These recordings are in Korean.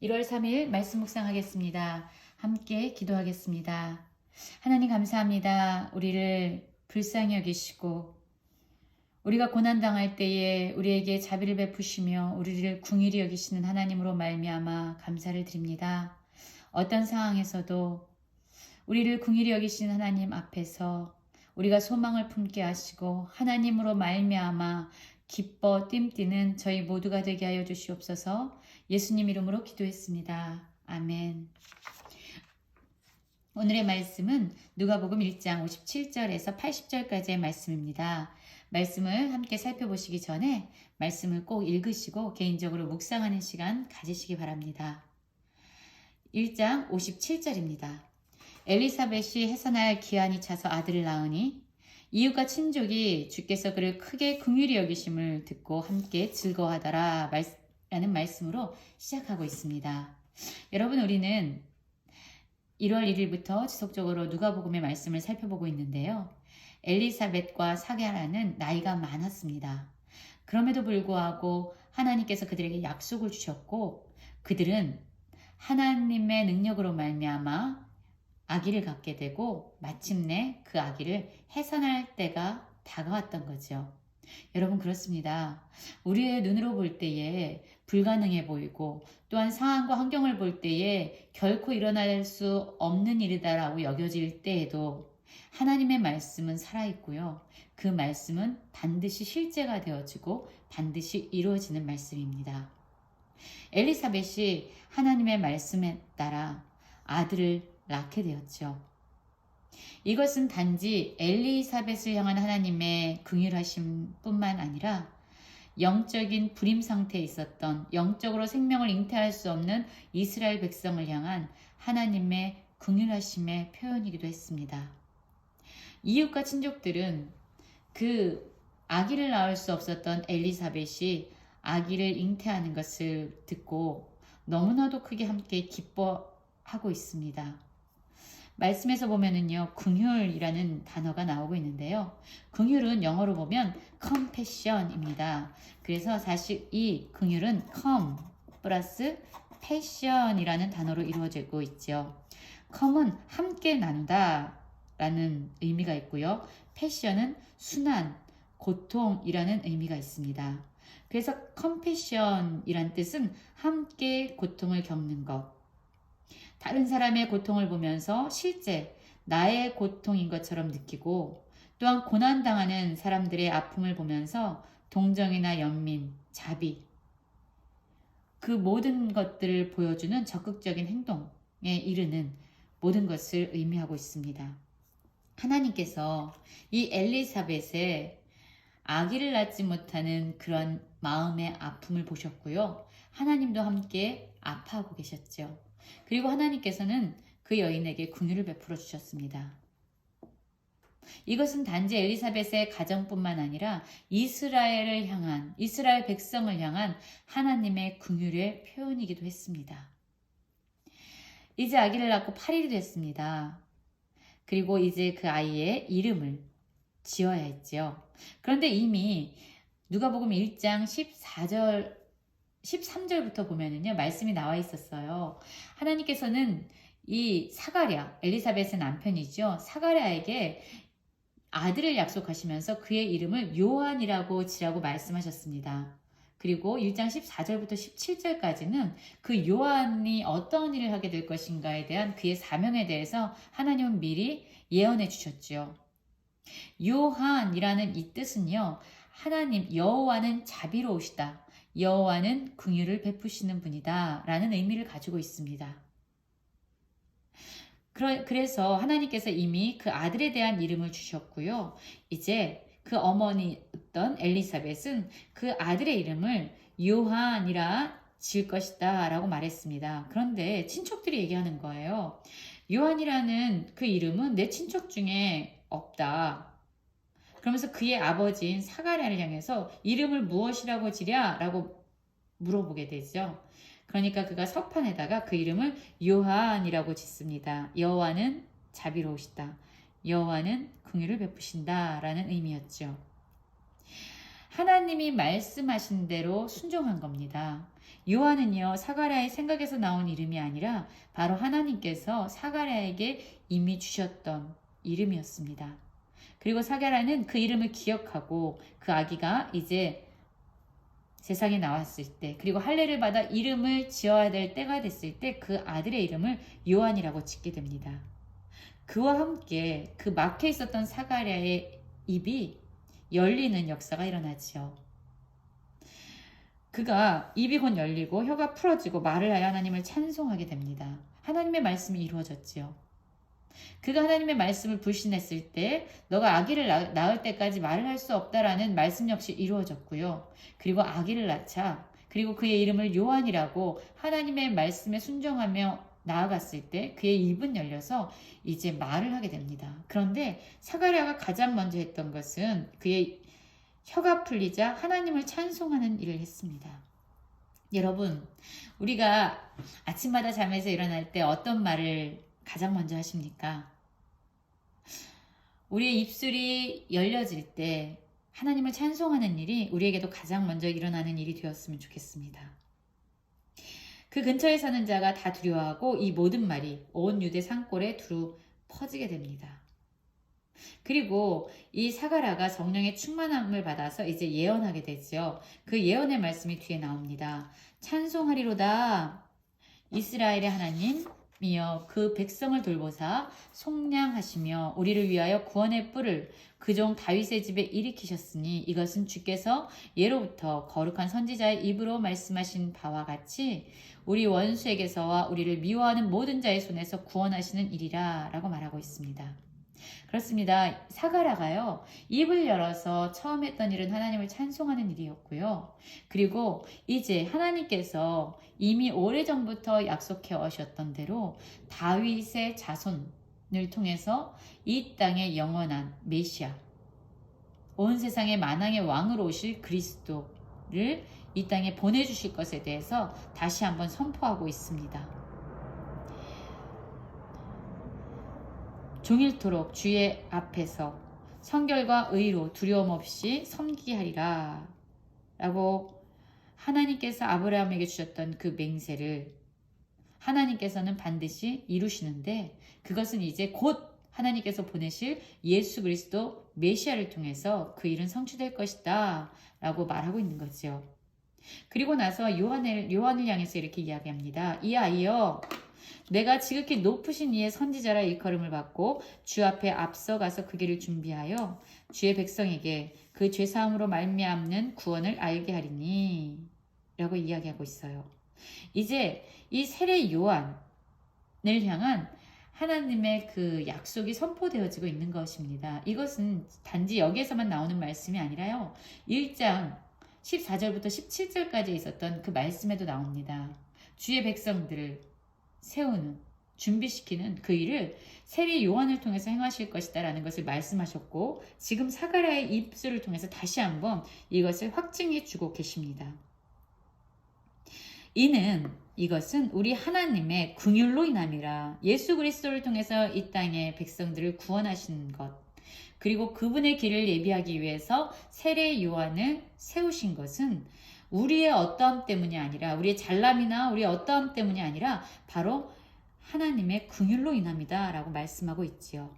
1월 3일 말씀 묵상하겠습니다. 함께 기도하겠습니다. 하나님 감사합니다. 우리를 불쌍히 여기시고 우리가 고난당할 때에 우리에게 자비를 베푸시며 우리를 긍휼히 여기시는 하나님으로 말미암아 감사를 드립니다. 어떤 상황에서도 우리를 긍휼히 여기시는 하나님 앞에서 우리가 소망을 품게 하시고 하나님으로 말미암아 기뻐 뜀뛰는 저희 모두가 되게 하여 주시옵소서. 예수님 이름으로 기도했습니다. 아멘. 오늘의 말씀은 누가복음 1장 57절에서 80절까지의 말씀입니다. 말씀을 함께 살펴보시기 전에 말씀을 꼭 읽으시고 개인적으로 묵상하는 시간 가지시기 바랍니다. 1장 57절입니다. 엘리사벳이 해산할 기한이 차서 아들을 낳으니 이웃과 친족이 주께서 그를 크게 긍휼히 여기심을 듣고 함께 즐거워하더라 라는 말씀으로 시작하고 있습니다. 여러분, 우리는 1월 1일부터 지속적으로 누가복음의 말씀을 살펴보고 있는데요. 엘리사벳과 사게라는 나이가 많았습니다. 그럼에도 불구하고 하나님께서 그들에게 약속을 주셨고 그들은 하나님의 능력으로 말미암아 아기를 갖게 되고 마침내 그 아기를 해산할 때가 다가왔던 거죠. 여러분, 그렇습니다. 우리의 눈으로 볼 때에 불가능해 보이고 또한 상황과 환경을 볼 때에 결코 일어날 수 없는 일이다라고 여겨질 때에도 하나님의 말씀은 살아있고요. 그 말씀은 반드시 실제가 되어지고 반드시 이루어지는 말씀입니다. 엘리사벳이 하나님의 말씀에 따라 아들을 낳게 되었죠. 이것은 단지 엘리사벳을 향한 하나님의 긍휼하심 뿐만 아니라 영적인 불임 상태에 있었던 영적으로 생명을 잉태할 수 없는 이스라엘 백성을 향한 하나님의 긍휼하심의 표현이기도 했습니다. 이웃과 친족들은 그 아기를 낳을 수 없었던 엘리사벳이 아기를 잉태하는 것을 듣고 너무나도 크게 함께 기뻐하고 있습니다. 말씀에서 보면은요, 긍휼이라는 단어가 나오고 있는데요. 긍휼은 영어로 보면 compassion입니다. 그래서 사실 이 긍휼은 come 플러스 passion이라는 단어로 이루어지고 있죠. come은 함께 난다 라는 의미가 있고요. passion은 순환, 고통이라는 의미가 있습니다. 그래서 compassion이란 뜻은 함께 고통을 겪는 것. 다른 사람의 고통을 보면서 실제 나의 고통인 것처럼 느끼고 또한 고난당하는 사람들의 아픔을 보면서 동정이나 연민, 자비, 그 모든 것들을 보여주는 적극적인 행동에 이르는 모든 것을 의미하고 있습니다. 하나님께서 이 엘리사벳의 아기를 낳지 못하는 그런 마음의 아픔을 보셨고요. 하나님도 함께 아파하고 계셨죠. 그리고 하나님께서는 그 여인에게 긍휼을 베풀어 주셨습니다. 이것은 단지 엘리사벳의 가정뿐만 아니라 이스라엘 백성을 향한 하나님의 긍휼의 표현이기도 했습니다. 이제 아기를 낳고 8일이 됐습니다. 그리고 이제 그 아이의 이름을 지어야 했죠. 그런데 이미 누가복음 1장 13절부터 보면은요, 말씀이 나와 있었어요. 하나님께서는 이 사가랴, 엘리사벳의 남편이죠. 사가랴에게 아들을 약속하시면서 그의 이름을 요한이라고 지라고 말씀하셨습니다. 그리고 1장 14절부터 17절까지는 그 요한이 어떤 일을 하게 될 것인가에 대한 그의 사명에 대해서 하나님은 미리 예언해 주셨죠. 요한이라는 이 뜻은요, 하나님 여호와는 자비로우시다, 여호와는 긍휼을 베푸시는 분이다 라는 의미를 가지고 있습니다. 그래서 하나님께서 이미 그 아들에 대한 이름을 주셨고요. 이제 그 어머니였던 엘리사벳은 그 아들의 이름을 요한이라 지을 것이다 라고 말했습니다. 그런데 친척들이 얘기하는 거예요. 요한이라는 그 이름은 내 친척 중에 없다. 그러면서 그의 아버지인 사가랴를 향해서 이름을 무엇이라고 지랴? 라고 물어보게 되죠. 그러니까 그가 서판에다가 그 이름을 요한이라고 짓습니다. 여호와는 자비로우시다, 여호와는 긍휼을 베푸신다 라는 의미였죠. 하나님이 말씀하신 대로 순종한 겁니다. 요한은요, 사가랴의 생각에서 나온 이름이 아니라 바로 하나님께서 사가랴에게 이미 주셨던 이름이었습니다. 그리고 사가랴는 그 이름을 기억하고 그 아기가 이제 세상에 나왔을 때, 그리고 할례를 받아 이름을 지어야 될 때가 됐을 때 그 아들의 이름을 요한이라고 짓게 됩니다. 그와 함께 그 막혀 있었던 사가랴의 입이 열리는 역사가 일어나지요. 그가 입이 곧 열리고 혀가 풀어지고 말을 하여 하나님을 찬송하게 됩니다. 하나님의 말씀이 이루어졌지요. 그가 하나님의 말씀을 불신했을 때 너가 아기를 낳을 때까지 말을 할 수 없다라는 말씀 역시 이루어졌고요. 그리고 아기를 낳자, 그리고 그의 이름을 요한이라고 하나님의 말씀에 순종하며 나아갔을 때 그의 입은 열려서 이제 말을 하게 됩니다. 그런데 사가랴가 가장 먼저 했던 것은 그의 혀가 풀리자 하나님을 찬송하는 일을 했습니다. 여러분, 우리가 아침마다 잠에서 일어날 때 어떤 말을 가장 먼저 하십니까? 우리의 입술이 열려질 때 하나님을 찬송하는 일이 우리에게도 가장 먼저 일어나는 일이 되었으면 좋겠습니다. 그 근처에 사는 자가 다 두려워하고 이 모든 말이 온 유대 산골에 두루 퍼지게 됩니다. 그리고 이 사가랴가 성령의 충만함을 받아서 이제 예언하게 되죠. 그 예언의 말씀이 뒤에 나옵니다. 찬송하리로다 이스라엘의 하나님이여 그 백성을 돌보사 속량하시며 우리를 위하여 구원의 뿔을 그 종 다윗의 집에 일으키셨으니 이것은 주께서 예로부터 거룩한 선지자의 입으로 말씀하신 바와 같이 우리 원수에게서와 우리를 미워하는 모든 자의 손에서 구원하시는 일이라 라고 말하고 있습니다. 그렇습니다. 사가랴가요, 입을 열어서 처음 했던 일은 하나님을 찬송하는 일이었고요. 그리고 이제 하나님께서 이미 오래전부터 약속해 오셨던 대로 다윗의 자손을 통해서 이 땅의 영원한 메시아, 온 세상의 만왕의 왕으로 오실 그리스도를 이 땅에 보내주실 것에 대해서 다시 한번 선포하고 있습니다. 종일토록 주의 앞에서 성결과 의로 두려움 없이 섬기하리라 라고 하나님께서 아브라함에게 주셨던 그 맹세를 하나님께서는 반드시 이루시는데 그것은 이제 곧 하나님께서 보내실 예수 그리스도 메시아를 통해서 그 일은 성취될 것이다 라고 말하고 있는 거죠. 그리고 나서 요한을 향해서 이렇게 이야기합니다. 이 아이여, 내가 지극히 높으신 이의 선지자라 일컬음을 받고 주 앞에 앞서가서 그 길을 준비하여 주의 백성에게 그 죄사함으로 말미암는 구원을 알게 하리니 라고 이야기하고 있어요. 이제 이 세례 요한을 향한 하나님의 그 약속이 선포되어지고 있는 것입니다. 이것은 단지 여기에서만 나오는 말씀이 아니라요. 1장 14절부터 17절까지 있었던 그 말씀에도 나옵니다. 주의 백성들을 세우는, 준비시키는 그 일을 세례 요한을 통해서 행하실 것이다 라는 것을 말씀하셨고 지금 사가랴의 입술을 통해서 다시 한번 이것을 확증해 주고 계십니다. 이것은 우리 하나님의 긍휼로 인함이라. 예수 그리스도를 통해서 이 땅의 백성들을 구원하신 것, 그리고 그분의 길을 예비하기 위해서 세례 요한을 세우신 것은 우리의 어떠함 때문이 아니라, 우리의 잘남이나 우리의 어떠함 때문이 아니라 바로 하나님의 긍휼로 인함이다 라고 말씀하고 있지요.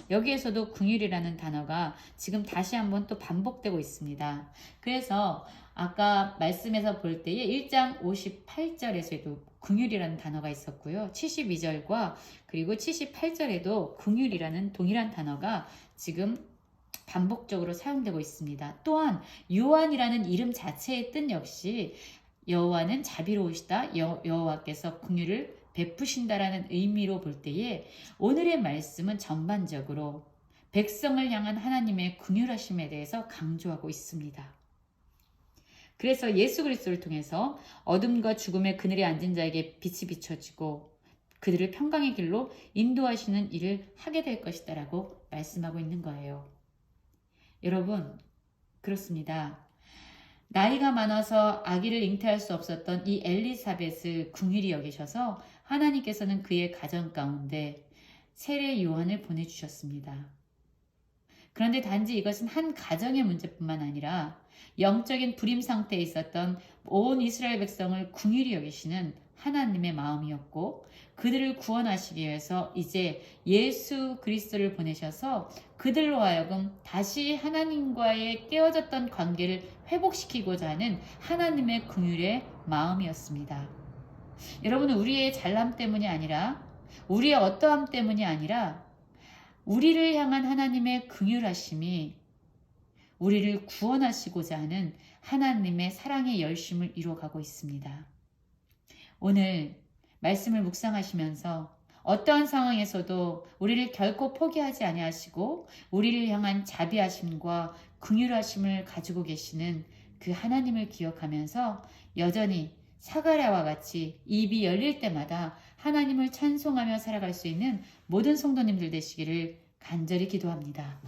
여기에서도 긍휼이라는 단어가 지금 다시 한번 또 반복되고 있습니다. 그래서 아까 말씀에서 볼 때에 1장 58절에서도 긍휼이라는 단어가 있었고요. 72절과 그리고 78절에도 긍휼이라는 동일한 단어가 지금 반복적으로 사용되고 있습니다. 또한 요한이라는 이름 자체의 뜻 역시 여호와는 자비로우시다, 여호와께서 긍휼을 베푸신다라는 의미로 볼 때에 오늘의 말씀은 전반적으로 백성을 향한 하나님의 긍휼하심에 대해서 강조하고 있습니다. 그래서 예수 그리스도를 통해서 어둠과 죽음의 그늘에 앉은 자에게 빛이 비춰지고 그들을 평강의 길로 인도하시는 일을 하게 될 것이다 라고 말씀하고 있는 거예요. 여러분, 그렇습니다. 나이가 많아서 아기를 잉태할 수 없었던 이 엘리사벳을 긍휼히 여기셔서 하나님께서는 그의 가정 가운데 세례 요한을 보내주셨습니다. 그런데 단지 이것은 한 가정의 문제뿐만 아니라 영적인 불임 상태에 있었던 온 이스라엘 백성을 긍휼히 여기시는 하나님의 마음이었고, 그들을 구원하시기 위해서 이제 예수 그리스도를 보내셔서 그들로 하여금 다시 하나님과의 깨어졌던 관계를 회복시키고자 하는 하나님의 긍휼의 마음이었습니다. 여러분은 우리의 잘남 때문이 아니라, 우리의 어떠함 때문이 아니라 우리를 향한 하나님의 긍휼하심이 우리를 구원하시고자 하는 하나님의 사랑의 열심을 이루어가고 있습니다. 오늘 말씀을 묵상하시면서 어떠한 상황에서도 우리를 결코 포기하지 아니하시고 우리를 향한 자비하심과 긍휼하심을 가지고 계시는 그 하나님을 기억하면서 여전히 사가랴와 같이 입이 열릴 때마다 하나님을 찬송하며 살아갈 수 있는 모든 성도님들 되시기를 간절히 기도합니다.